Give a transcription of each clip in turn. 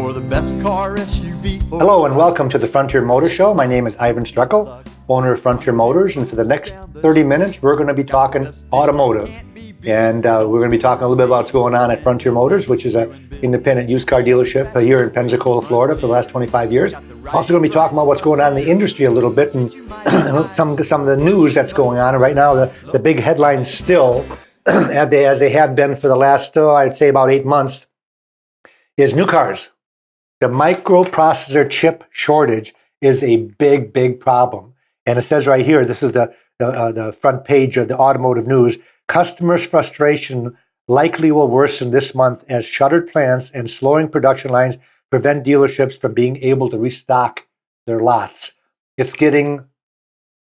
for the best car, SUV. Hello and welcome to the Frontier Motor Show. My name is Iven Streckel, owner of Frontier Motors, and for the next 30 minutes we're going to be talking automotive. And we're going to be talking a little bit about what's going on at Frontier Motors, which is an independent used car dealership here in Pensacola, Florida for the last 25 years. Also going to be talking about what's going on in the industry a little bit and some of the news that's going on. And right now the big headlines still, as they have been for the last, I'd say about 8 months, is new cars. The microprocessor chip shortage is a big, big problem. And it says right here, this is the front page of the automotive news, customers' frustration likely will worsen this month as shuttered plants and slowing production lines prevent dealerships from being able to restock their lots. It's getting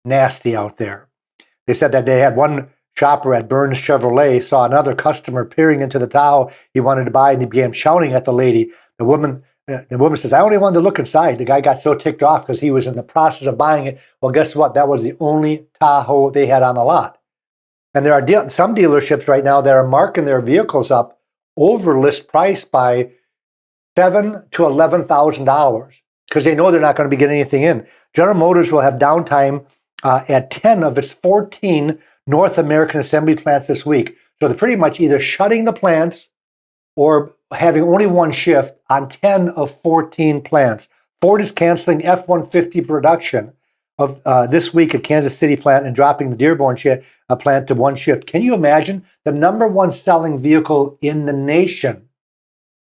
nasty out there. They said that they had one shopper at Burns Chevrolet saw another customer peering into the Tahoe he wanted to buy, and he began shouting at the lady. The woman says, I only wanted to look inside. The guy got so ticked off because he was in the process of buying it. Well, guess what? That was the only Tahoe they had on the lot. And there are some dealerships right now that are marking their vehicles up over list price by $7,000 to $11,000 because they know they're not going to be getting anything in. General Motors will have downtime at 10 of its 14 North American assembly plants this week. So they're pretty much either shutting the plants or having only one shift on 10 of 14 plants. Ford is canceling F-150 production of this week at Kansas City plant and dropping the Dearborn plant to one shift. Can you imagine? The number one selling vehicle in the nation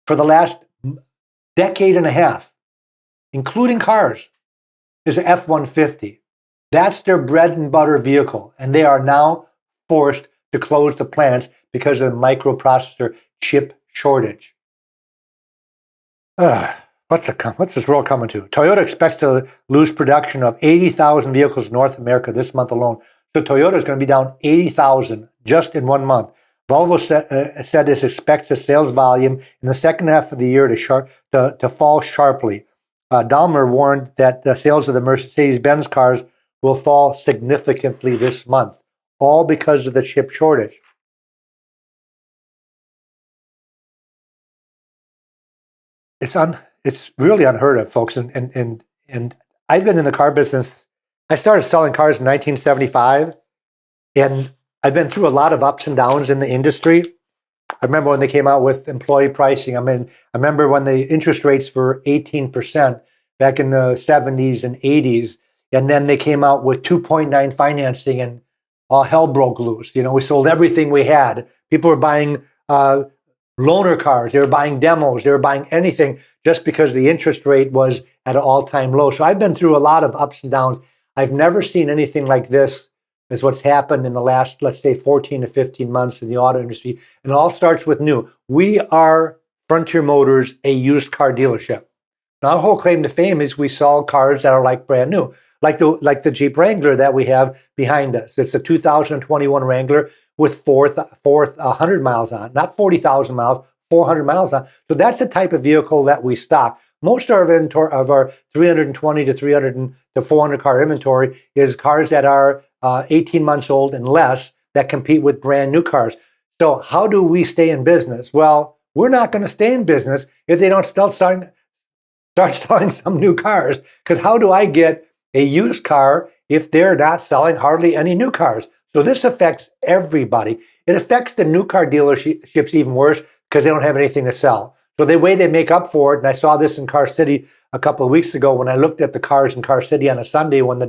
for the last decade and a half, including cars, is an F-150. That's their bread and butter vehicle, and they are now forced to close the plants because of the microprocessor chip shortage. What's this world coming to? Toyota expects to lose production of 80,000 vehicles in North America this month alone. So Toyota is going to be down 80,000 just in 1 month. Volvo said it expects the sales volume in the second half of the year to fall sharply. Daimler warned that the sales of the Mercedes-Benz cars will fall significantly this month, all because of the chip shortage. It's really unheard of, folks. And I've been in the car business. I started selling cars in 1975, and I've been through a lot of ups and downs in the industry. I remember when they came out with employee pricing. I remember when the interest rates were 18% back in the 70s and 80s. And then they came out with 2.9 financing and all hell broke loose. You know, we sold everything we had. People were buying loaner cars. They were buying demos. They were buying anything just because the interest rate was at an all-time low. So I've been through a lot of ups and downs. I've never seen anything like this as what's happened in the last, let's say, 14 to 15 months in the auto industry. And it all starts with new. We are Frontier Motors, a used car dealership. Now, our whole claim to fame is we sell cars that are like brand new. Like the Jeep Wrangler that we have behind us. It's a 2021 Wrangler with 400 miles on, not 40,000 miles, 400 miles on. So that's the type of vehicle that we stock. Most of our inventory of our 320 to 300 to 400 car inventory is cars that are 18 months old and less that compete with brand new cars. So how do we stay in business? Well, we're not going to stay in business if they don't start selling some new cars. Because how do I get a used car if they're not selling hardly any new cars? So this affects everybody. It affects the new car dealerships even worse because they don't have anything to sell. So the way they make up for it, and I saw this in Car City a couple of weeks ago when I looked at the cars in Car City on a Sunday when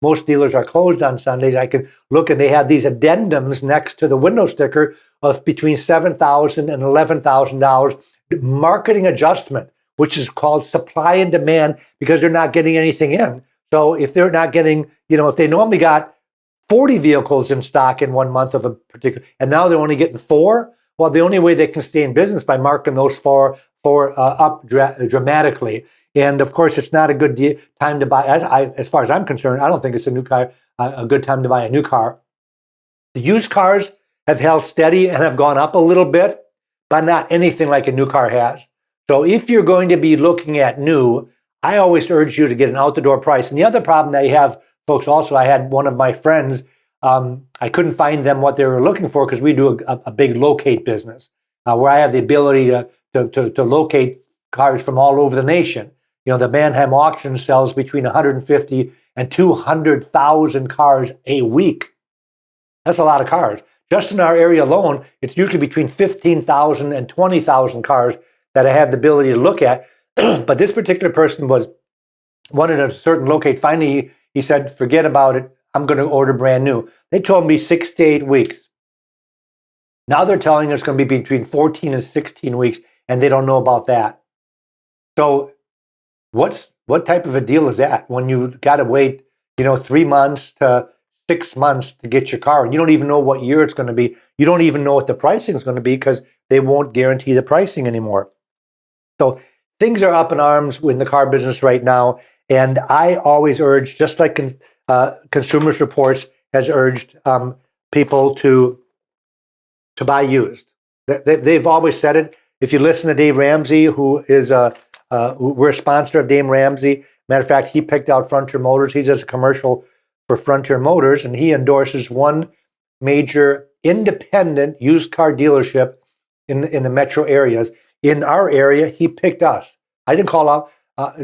most dealers are closed on Sundays, I can look and they have these addendums next to the window sticker of between $7,000 and $11,000 marketing adjustment, which is called supply and demand because they're not getting anything in. So if they're not getting, if they normally got 40 vehicles in stock in 1 month of a particular, and now they're only getting 4, well, the only way they can stay in business by marking those four up dramatically. And of course, it's not a good time to buy. As far as I'm concerned, I don't think it's a good time to buy a new car. The used cars have held steady and have gone up a little bit, but not anything like a new car has. So if you're going to be looking at new, I always urge you to get an out-the-door price. And the other problem that you have, folks, also, I had one of my friends, I couldn't find them what they were looking for because we do a big locate business where I have the ability to locate cars from all over the nation. The Manheim auction sells between 150 and 200,000 cars a week. That's a lot of cars. Just in our area alone, it's usually between 15,000 and 20,000 cars that I have the ability to look at. But this particular person wanted a certain locate. Finally, he said, forget about it. I'm going to order brand new. They told me 6 to 8 weeks. Now they're telling us it's going to be between 14 and 16 weeks, and they don't know about that. So what type of a deal is that when you got to wait, 3 months to 6 months to get your car, and you don't even know what year it's going to be. You don't even know what the pricing is going to be because they won't guarantee the pricing anymore. So things are up in arms in the car business right now, and I always urge, just like Consumers Reports has urged people to buy used. They've always said it. If you listen to Dave Ramsey, who is we're a sponsor of Dave Ramsey. Matter of fact, he picked out Frontier Motors. He does a commercial for Frontier Motors, and he endorses one major independent used car dealership in the metro areas. In our area, he picked us. I didn't call out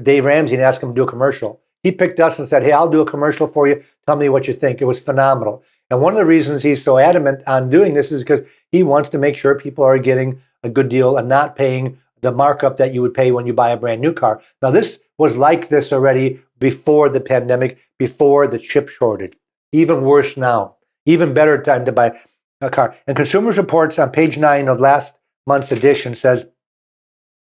Dave Ramsey and ask him to do a commercial. He picked us and said, hey, I'll do a commercial for you. Tell me what you think. It was phenomenal. And one of the reasons he's so adamant on doing this is because he wants to make sure people are getting a good deal and not paying the markup that you would pay when you buy a brand new car. Now, this was like this already before the pandemic, before the chip shortage. Even worse now. Even better time to buy a car. And Consumers Reports on page 9 of last month's edition says,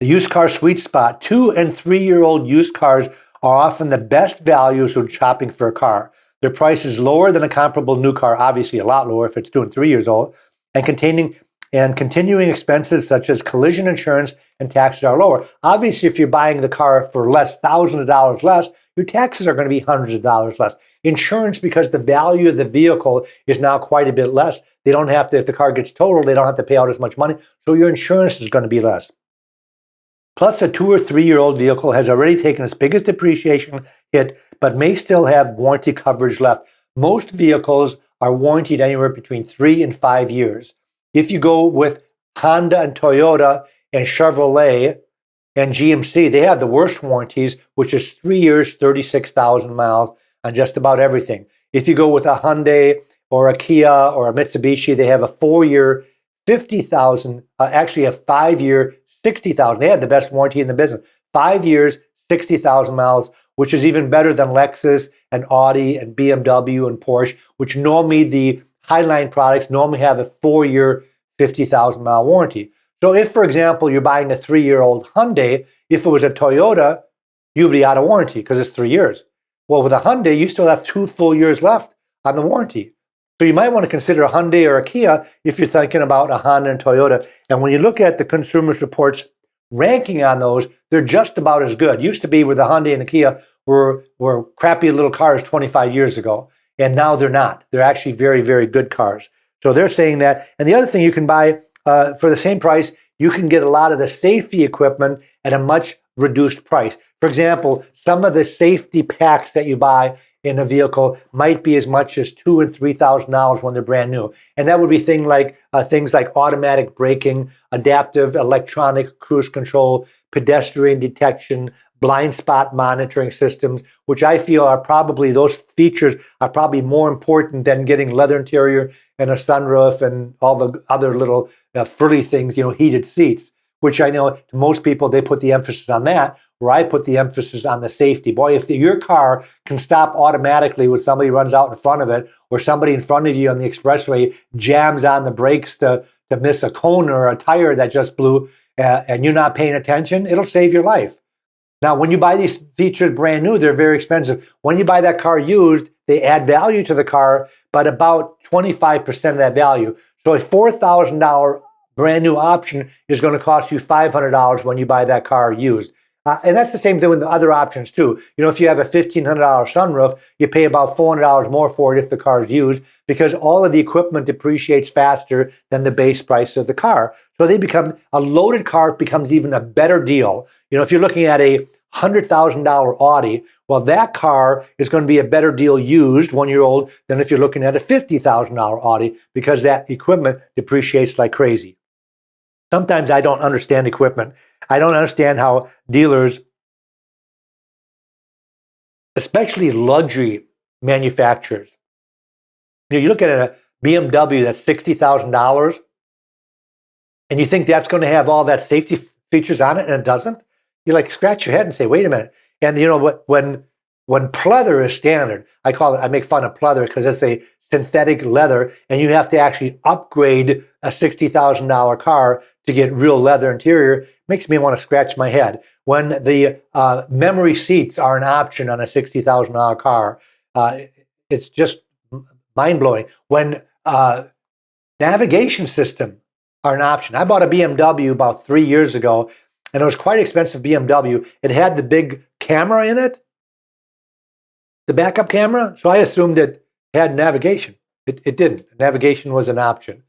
the used car sweet spot, 2- and 3-year-old used cars are often the best values when shopping for a car. Their price is lower than a comparable new car, obviously a lot lower if it's 2 and 3 years old, and continuing expenses such as collision insurance and taxes are lower. Obviously, if you're buying the car for less, thousands of dollars less, your taxes are going to be hundreds of dollars less. Insurance, because the value of the vehicle is now quite a bit less. They don't have to, if the car gets totaled, they don't have to pay out as much money, so your insurance is going to be less. Plus, a 2- or 3-year-old vehicle has already taken its biggest depreciation hit, but may still have warranty coverage left. Most vehicles are warranted anywhere between 3 and 5 years. If you go with Honda and Toyota and Chevrolet and GMC, they have the worst warranties, which is 3 years, 36,000 miles on just about everything. If you go with a Hyundai or a Kia or a Mitsubishi, they have a 4-year, 50,000, actually a 5-year, 60,000. They had the best warranty in the business. 5 years, 60,000 miles, which is even better than Lexus and Audi and BMW and Porsche, which normally the Highline products normally have a 4-year, 50,000 mile warranty. So if, for example, you're buying a 3-year-old Hyundai, if it was a Toyota, you'd be out of warranty because it's 3 years. Well, with a Hyundai, you still have 2 full years left on the warranty. So you might want to consider a Hyundai or a Kia if you're thinking about a Honda and Toyota. And when you look at the Consumers Reports ranking on those, they're just about as good. Used to be with the Hyundai and the Kia were crappy little cars 25 years ago. And now they're not. They're actually very, very good cars. So they're saying that. And the other thing you can buy for the same price, you can get a lot of the safety equipment at a much reduced price. For example, some of the safety packs that you buy in a vehicle might be as much as $2,000 and $3,000 when they're brand new. And that would be things like automatic braking, adaptive electronic cruise control, pedestrian detection, blind spot monitoring systems, which I feel are probably, those features are probably more important than getting leather interior and a sunroof and all the other little frilly things, heated seats, which I know to most people, they put the emphasis on that, where I put the emphasis on the safety. Boy, if your car can stop automatically when somebody runs out in front of it, or somebody in front of you on the expressway jams on the brakes to miss a cone or a tire that just blew, and you're not paying attention, it'll save your life. Now, when you buy these features brand new, they're very expensive. When you buy that car used, they add value to the car, but about 25% of that value. So a $4,000 brand new option is going to cost you $500 when you buy that car used. And that's the same thing with the other options too. If you have a $1,500 sunroof, you pay about $400 more for it if the car is used, because all of the equipment depreciates faster than the base price of the car. So a loaded car becomes even a better deal. If you're looking at a $100,000 Audi, well, that car is going to be a better deal used 1 year old than if you're looking at a $50,000 Audi, because that equipment depreciates like crazy. Sometimes I don't understand equipment. I don't understand how dealers, especially luxury manufacturers, you look at a BMW that's $60,000 and you think that's going to have all that safety features on it and it doesn't. You like scratch your head and say, wait a minute. And you know what, when pleather is standard, I make fun of pleather because it's a synthetic leather and you have to actually upgrade a $60,000 car to get real leather interior, makes me want to scratch my head. When the memory seats are an option on a $60,000 car, it's just mind-blowing. When navigation system are an option. I bought a BMW about 3 years ago, and it was quite expensive BMW. It had the big camera in it, the backup camera, so I assumed it had navigation. It didn't. Navigation was an option.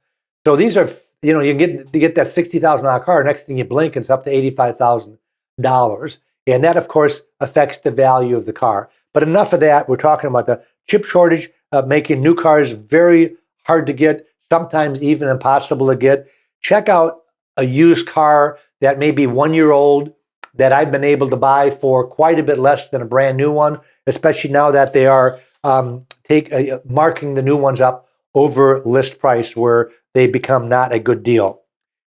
So these are, you get that $60,000 car, next thing you blink, it's up to $85,000. And that, of course, affects the value of the car. But enough of that. We're talking about the chip shortage, making new cars very hard to get, sometimes even impossible to get. Check out a used car that may be 1 year old that I've been able to buy for quite a bit less than a brand new one, especially now that they are marking the new ones up over list price where they become not a good deal.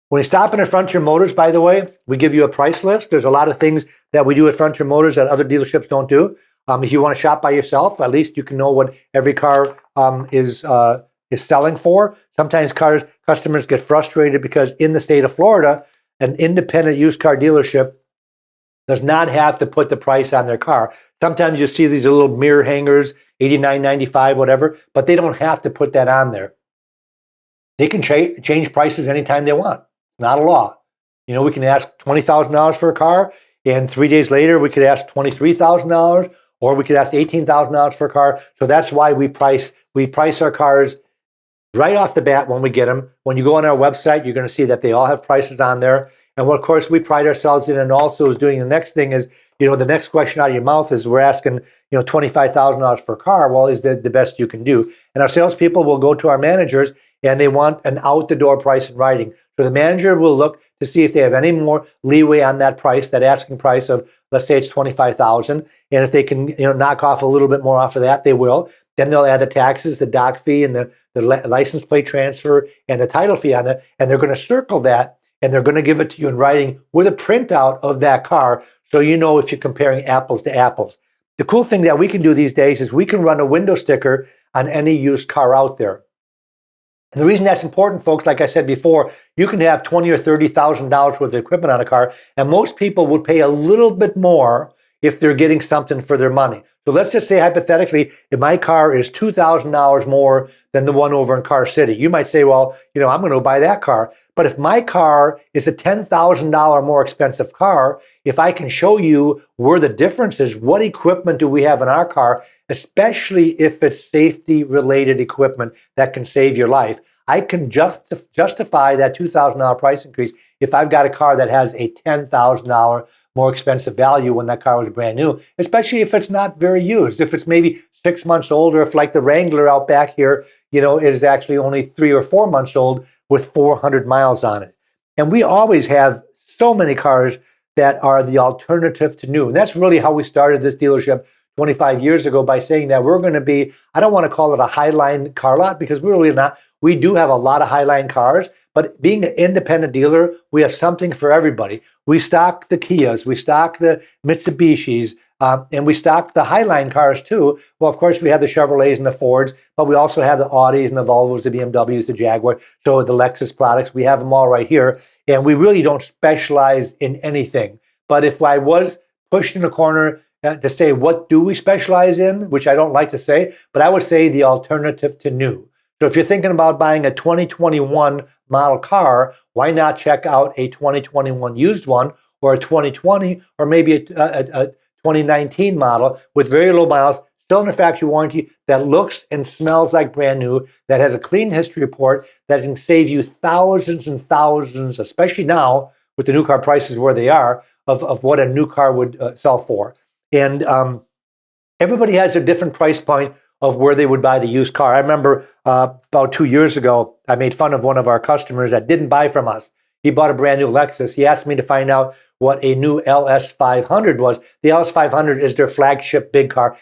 When you stop in at Frontier Motors, by the way, we give you a price list. There's a lot of things that we do at Frontier Motors that other dealerships don't do. If you want to shop by yourself, at least you can know what every car is selling for. Sometimes customers get frustrated because in the state of Florida, an independent used car dealership does not have to put the price on their car. Sometimes you see these little mirror hangers, $89.95, whatever, but they don't have to put that on there. They can change prices anytime they want. Not a law. We can ask $20,000 for a car, and 3 days later we could ask $23,000, or we could ask $18,000 for a car. So that's why we price our cars right off the bat when we get them. When you go on our website, you're going to see that they all have prices on there. And what, of course, we pride ourselves in, and also is doing the next thing is, the next question out of your mouth is, we're asking, $25,000 for a car. Well, is that the best you can do? And our salespeople will go to our managers, and they want an out-the-door price in writing. So the manager will look to see if they have any more leeway on that price, that asking price of, let's say it's $25,000, and if they can, knock off a little bit more off of that, they will. Then they'll add the taxes, the doc fee, and the license plate transfer, and the title fee on it, and they're going to circle that, and they're going to give it to you in writing with a printout of that car, so you know if you're comparing apples to apples. The cool thing that we can do these days is we can run a window sticker on any used car out there. And the reason that's important, folks, like I said before, you can have $20,000 or $30,000 worth of equipment on a car, and most people would pay a little bit more if they're getting something for their money. So let's just say hypothetically, if my car is $2,000 more than the one over in Car City, you might say, well, I'm going to buy that car. But if my car is a $10,000 more expensive car, if I can show you where the difference is, what equipment do we have in our car, especially if it's safety-related equipment that can save your life, I can justify that $2,000 price increase if I've got a car that has a $10,000 more expensive value when that car was brand new, especially if it's not very used. If it's maybe 6 months old, or if like the Wrangler out back here, it is actually only 3 or 4 months old with 400 miles on it. And we always have so many cars that are the alternative to new. And that's really how we started this dealership 25 years ago, by saying that we're going to be, I don't want to call it a highline car lot, because we're really not. We do have a lot of highline cars, but being an independent dealer, we have something for everybody. We stock the Kias, we stock the Mitsubishis, and we stock the highline cars too. Well, of course, we have the Chevrolets and the Fords, but we also have the Audis and the Volvos, the BMWs, the Jaguar, so the Lexus products. We have them all right here, and we really don't specialize in anything. But if I was pushed in a corner to say, what do we specialize in, which I don't like to say, but I would say the alternative to new. So if you're thinking about buying a 2021 model car, why not check out a 2021 used one, or a 2020, or maybe a 2019 model with very low miles, still in a factory warranty, that looks and smells like brand new, that has a clean history report, that can save you thousands and thousands, especially now with the new car prices where they are, of what a new car would sell for. And everybody has a different price point of where they would buy the used car. I remember about 2 years ago, I made fun of one of our customers that didn't buy from us. He bought a brand new Lexus. He asked me to find out what a new LS500 was. The LS500 is their flagship big car.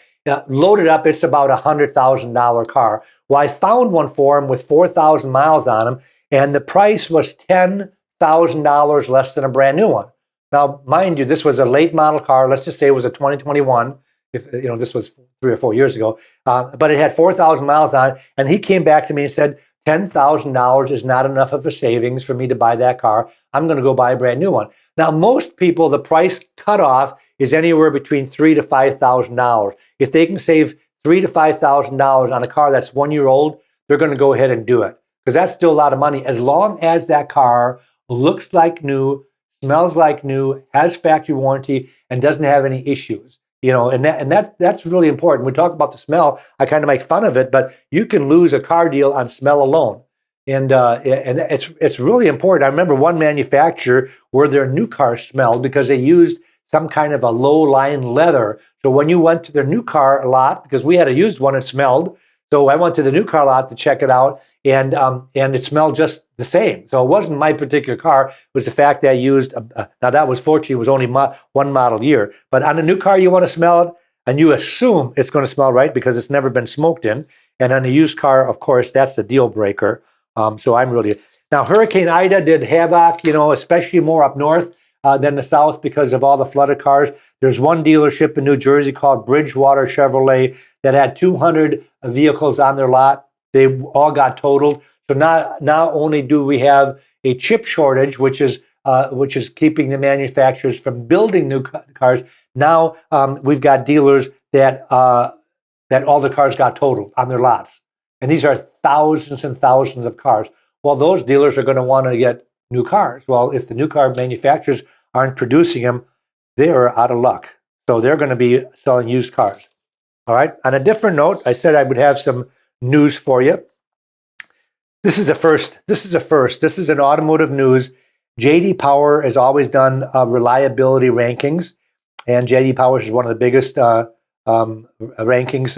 Loaded up, it's about $100,000 car. Well, I found one for them with 4,000 miles on them, and the price was $10,000 less than a brand new one. Now, mind you, this was a late model car. Let's just say it was a 2021. If this was 3 or 4 years ago, but it had 4,000 miles on it, and he came back to me and said, $10,000 is not enough of a savings for me to buy that car. I'm going to go buy a brand new one. Now, most people, the price cutoff is anywhere between $3,000 to $5,000. If they can save $3,000 to $5,000 on a car that's 1 year old, they're going to go ahead and do it, because that's still a lot of money, as long as that car looks like new, smells like new, has factory warranty, and doesn't have any issues. And that's really important. We talk about the smell. I kind of make fun of it, but you can lose a car deal on smell alone, and it's really important. I remember one manufacturer where their new car smelled because they used some kind of a low-lying leather. So when you went to their new car lot, because we had a used one, it smelled. So I went to the new car lot to check it out, and it smelled just the same. So it wasn't my particular car. It was the fact that I used, now that was fortunate, it was only one model year. But on a new car, you want to smell it, and you assume it's going to smell right because it's never been smoked in. And on a used car, of course, that's a deal breaker. So I'm really, now Hurricane Ida did havoc, especially more up north than the south because of all the flooded cars. There's one dealership in New Jersey called Bridgewater Chevrolet that had 200 vehicles on their lot. They all got totaled. So not only do we have a chip shortage, which is keeping the manufacturers from building new cars, now we've got dealers that all the cars got totaled on their lots. And these are thousands and thousands of cars. Well, those dealers are going to want to get new cars. Well, if the new car manufacturers aren't producing them, they are out of luck. So they're going to be selling used cars. All right. On a different note, I said I would have some news for you. This is a first. This is an automotive news. J.D. Power has always done reliability rankings, and J.D. Power is one of the biggest rankings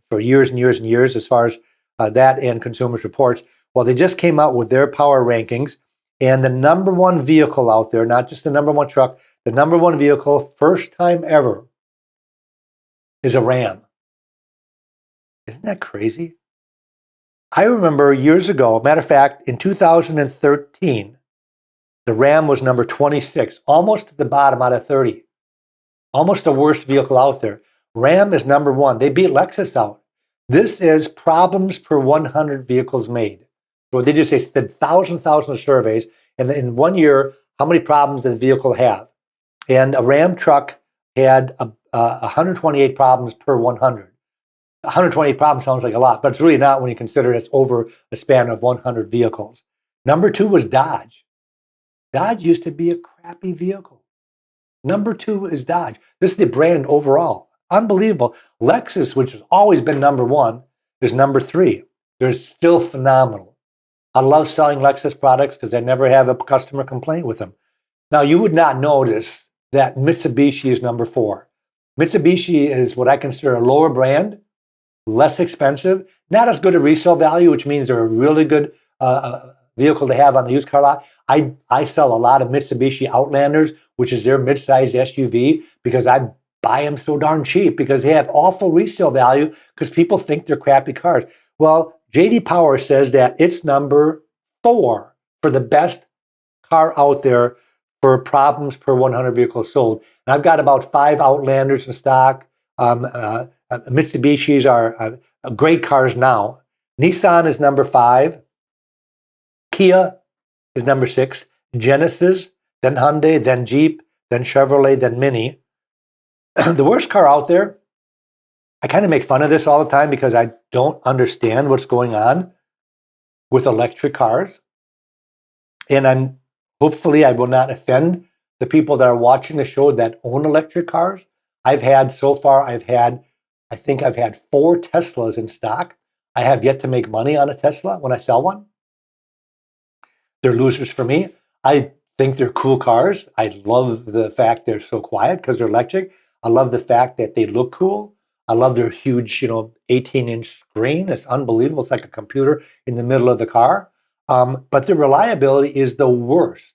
for years and years and years as far as that and Consumers Reports. Well, they just came out with their power rankings, and the number one vehicle out there, not just the number one truck, the number one vehicle, first time ever, is a Ram. Isn't that crazy? I remember years ago, matter of fact, in 2013, the Ram was number 26, almost at the bottom out of 30. Almost the worst vehicle out there. Ram is number one. They beat Lexus out. This is problems per 100 vehicles made. So they just say thousands of surveys, and in 1 year, how many problems did the vehicle have? And a Ram truck had 128 problems per 100. 128 problems sounds like a lot, but it's really not when you consider it's over a span of 100 vehicles. Number two was Dodge. Dodge used to be a crappy vehicle. Number two is Dodge. This is the brand overall. Unbelievable. Lexus, which has always been number one, is number three. They're still phenomenal. I love selling Lexus products because I never have a customer complaint with them. Now, you would not notice that Mitsubishi is number four. Mitsubishi is what I consider a lower brand, less expensive, not as good a resale value, which means they're a really good vehicle to have on the used car lot. I sell a lot of Mitsubishi Outlanders, which is their mid-sized SUV, because I buy them so darn cheap because they have awful resale value because people think they're crappy cars. Well, J.D. Power says that it's number 4 for the best car out there for problems per 100 vehicles sold. And I've got about 5 Outlanders in stock. Mitsubishis are great cars now. Nissan is number 5. Kia is number 6. Genesis, then Hyundai, then Jeep, then Chevrolet, then Mini. The worst car out there, I kind of make fun of this all the time because I don't understand what's going on with electric cars. And hopefully I will not offend the people that are watching the show that own electric cars. I think I've had 4 Teslas in stock. I have yet to make money on a Tesla when I sell one. They're losers for me. I think they're cool cars. I love the fact they're so quiet because they're electric. I love the fact that they look cool. I love their huge, 18-inch screen. It's unbelievable. It's like a computer in the middle of the car. But the reliability is the worst.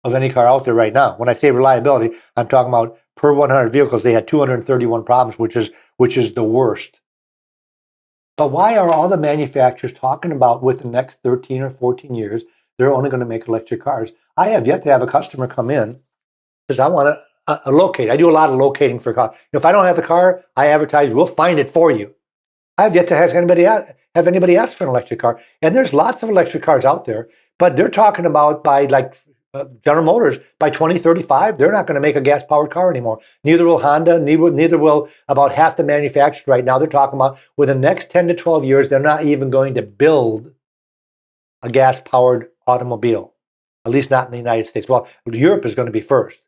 of any car out there right now. When I say reliability, I'm talking about per 100 vehicles, they had 231 problems, which is the worst. But why are all the manufacturers talking about with the next 13 or 14 years, they're only going to make electric cars? I have yet to have a customer come in because I want to locate. I do a lot of locating for cars. If I don't have the car, I advertise, we'll find it for you. I have yet to have anybody ask for an electric car. And there's lots of electric cars out there, but they're talking about by like General Motors, by 2035, they're not going to make a gas-powered car anymore. Neither will Honda, neither will about half the manufacturers right now. They're talking about within the next 10 to 12 years, they're not even going to build a gas-powered automobile, at least not in the United States. Well, Europe is going to be first.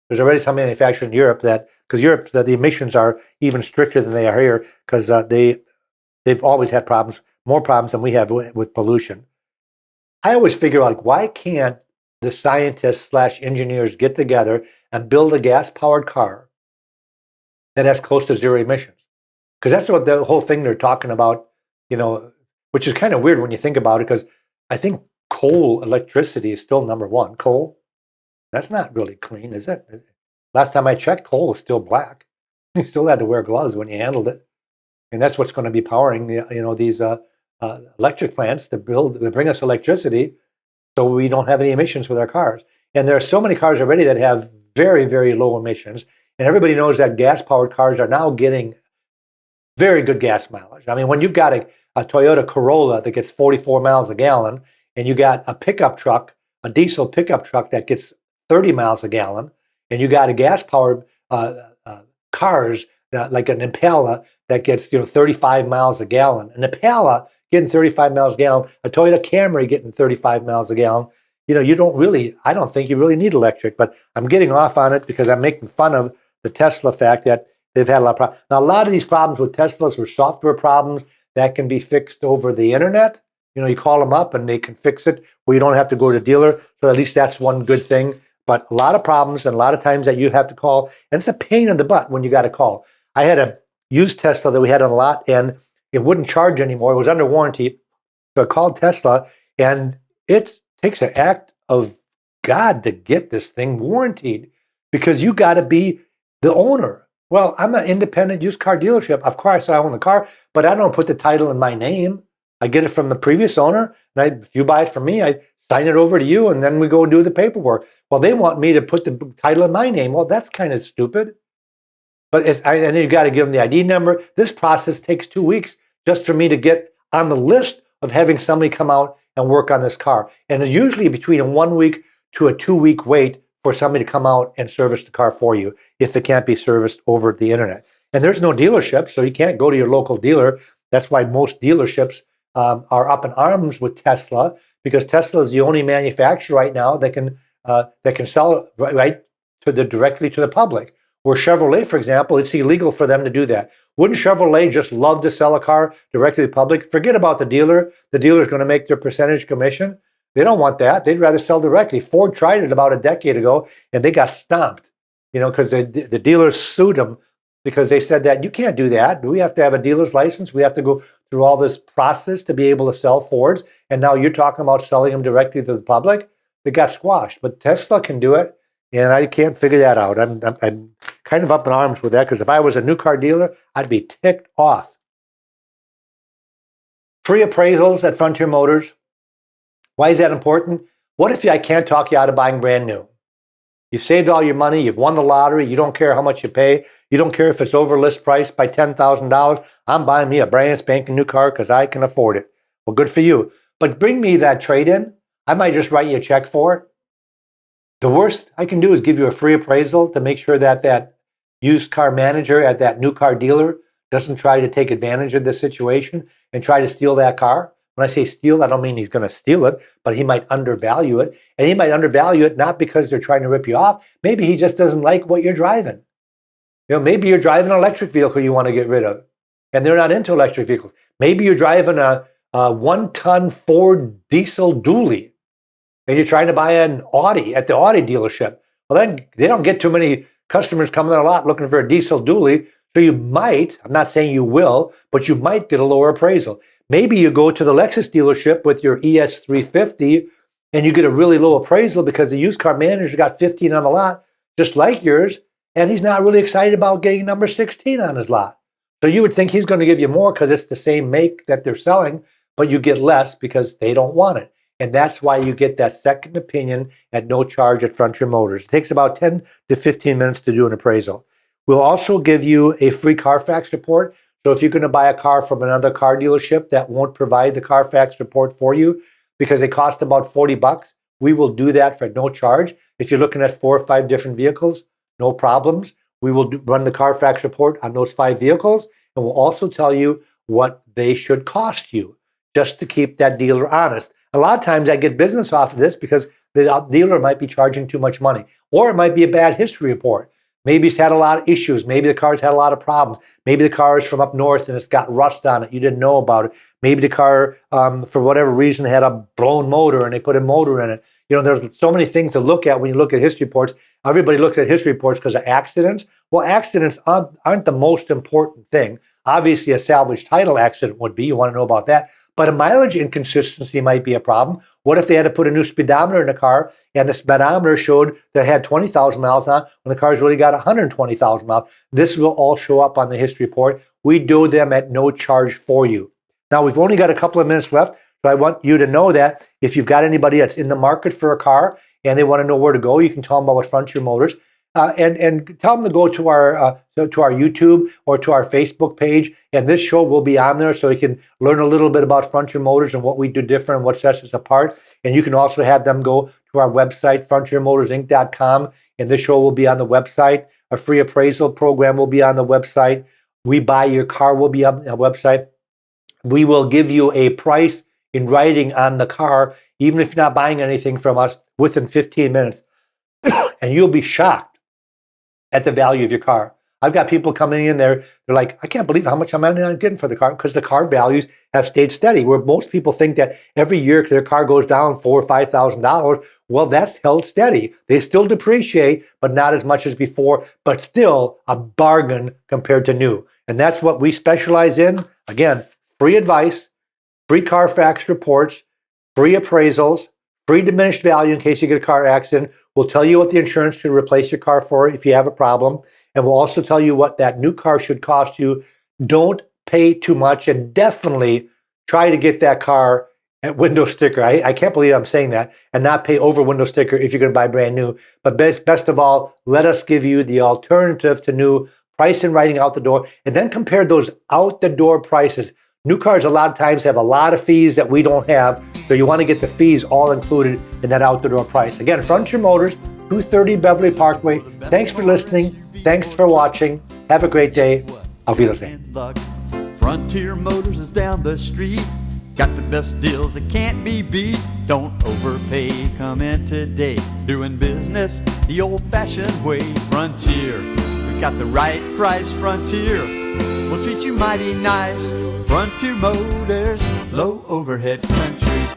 There's already some manufacturers in Europe because Europe, the emissions are even stricter than they are here because they've always had problems, more problems than we have with pollution. I always figure like, why can't the scientists / engineers get together and build a gas-powered car that has close to zero emissions? Because that's what the whole thing they're talking about, which is kind of weird when you think about it, because I think coal electricity is still number one. Coal, that's not really clean, is it? Last time I checked, coal is still black. You still had to wear gloves when you handled it. And that's what's going to be powering these electric plants to bring us electricity, so we don't have any emissions with our cars. And there are so many cars already that have very, very low emissions. And everybody knows that gas-powered cars are now getting very good gas mileage. I mean, when you've got a Toyota Corolla that gets 44 miles a gallon, and you got a pickup truck, a diesel pickup truck that gets 30 miles a gallon, and you got a gas-powered cars like an Impala that gets 35 miles a gallon. An Impala getting 35 miles a gallon, a Toyota Camry getting 35 miles a gallon. I don't think you really need electric, but I'm getting off on it because I'm making fun of the Tesla fact that they've had a lot of problems. Now, a lot of these problems with Teslas were software problems that can be fixed over the internet. You call them up and they can fix it where you don't have to go to a dealer. So at least that's one good thing. But a lot of problems and a lot of times that you have to call, and it's a pain in the butt when you got to call. I had a used Tesla that we had on a lot, and it wouldn't charge anymore. It was under warranty. So I called Tesla, and it takes an act of God to get this thing warranted because you got to be the owner. Well, I'm an independent used car dealership. Of course, I own the car, but I don't put the title in my name. I get it from the previous owner, and if you buy it from me, I sign it over to you, and then we go do the paperwork. Well, they want me to put the title in my name. Well, that's kind of stupid. But and then you got to give them the ID number. This process takes 2 weeks just for me to get on the list of having somebody come out and work on this car. And it's usually between a 1 week to a 2 week wait for somebody to come out and service the car for you if it can't be serviced over the internet. And there's no dealership, so you can't go to your local dealer. That's why most dealerships are up in arms with Tesla, because Tesla is the only manufacturer right now that can sell right directly to the public. Where Chevrolet, for example, it's illegal for them to do that. Wouldn't Chevrolet just love to sell a car directly to the public? Forget about the dealer. The dealer is going to make their percentage commission. They don't want that. They'd rather sell directly. Ford tried it about a decade ago, and they got stomped, because the dealers sued them because they said that you can't do that. We have to have a dealer's license. We have to go through all this process to be able to sell Fords. And now you're talking about selling them directly to the public. They got squashed. But Tesla can do it. And I can't figure that out. I'm kind of up in arms with that because if I was a new car dealer, I'd be ticked off. Free appraisals at Frontier Motors. Why is that important? What if I can't talk you out of buying brand new? You've saved all your money. You've won the lottery. You don't care how much you pay. You don't care if it's over list price by $10,000. I'm buying me a brand spanking new car because I can afford it. Well, good for you. But bring me that trade-in. I might just write you a check for it. The worst I can do is give you a free appraisal to make sure that that used car manager at that new car dealer doesn't try to take advantage of the situation and try to steal that car. When I say steal, I don't mean he's going to steal it, but he might undervalue it. And he might undervalue it not because they're trying to rip you off. Maybe he just doesn't like what you're driving. Maybe you're driving an electric vehicle you want to get rid of, and they're not into electric vehicles. Maybe you're driving a 1-ton Ford diesel dually, and you're trying to buy an Audi at the Audi dealership. Well, then they don't get too many customers coming in a lot looking for a diesel dually. So you might, I'm not saying you will, but you might get a lower appraisal. Maybe you go to the Lexus dealership with your ES350 and you get a really low appraisal because the used car manager got 15 on the lot, just like yours, and he's not really excited about getting number 16 on his lot. So you would think he's going to give you more because it's the same make that they're selling, but you get less because they don't want it. And that's why you get that second opinion at no charge at Frontier Motors. It takes about 10 to 15 minutes to do an appraisal. We'll also give you a free Carfax report. So if you're going to buy a car from another car dealership that won't provide the Carfax report for you because they cost about $40, we will do that for no charge. If you're looking at 4 or 5 different vehicles, no problems. We will run the Carfax report on those 5 vehicles, and we'll also tell you what they should cost you just to keep that dealer honest. A lot of times I get business off of this because the dealer might be charging too much money, or it might be a bad history report. Maybe it's had a lot of issues. Maybe the car's had a lot of problems. Maybe the car is from up north and it's got rust on it. You didn't know about it. Maybe the car, for whatever reason, had a blown motor and they put a motor in it. There's so many things to look at when you look at history reports. Everybody looks at history reports because of accidents. Well, accidents aren't the most important thing. Obviously, a salvage title accident would be. You want to know about that. But a mileage inconsistency might be a problem. What if they had to put a new speedometer in the car and the speedometer showed that it had 20,000 miles on when the car's really got 120,000 miles? This will all show up on the history report. We do them at no charge for you. Now, we've only got a couple of minutes left, so I want you to know that if you've got anybody that's in the market for a car and they want to know where to go, you can tell them about Frontier Motors. And tell them to go to our YouTube or to our Facebook page, and this show will be on there, so you can learn a little bit about Frontier Motors and what we do different and what sets us apart. And you can also have them go to our website, frontiermotorsinc.com, and this show will be on the website. A free appraisal program will be on the website. We Buy Your Car will be on the website. We will give you a price in writing on the car, even if you're not buying anything from us, within 15 minutes, and you'll be shocked at the value of your car. I've got people coming in there, they're like, I can't believe how much I'm getting for the car, because the car values have stayed steady. Where most people think that every year their car goes down $4,000 or $5,000, well, that's held steady. They still depreciate, but not as much as before, but still a bargain compared to new. And that's what we specialize in. Again, free advice, free Carfax reports, free appraisals, free diminished value in case you get a car accident. We'll tell you what the insurance should replace your car for if you have a problem. And we'll also tell you what that new car should cost you. Don't pay too much, and definitely try to get that car at window sticker. I can't believe I'm saying that, and not pay over window sticker if you're going to buy brand new. But best of all, let us give you the alternative to new, price and writing out the door, and then compare those out the door prices. New cars a lot of times have a lot of fees that we don't have, so you want to get the fees all included in that out the door price. Again, Frontier Motors, 230 Beverly Parkway. Thanks for listening. Thanks for watching. Have a great day. Auf Wiedersehen. Frontier Motors is down the street. Got the best deals that can't be beat. Don't overpay. Come in today. Doing business the old-fashioned way. Frontier. We've got the right price. Frontier. We'll treat you mighty nice. Frontier Motors. Low overhead country.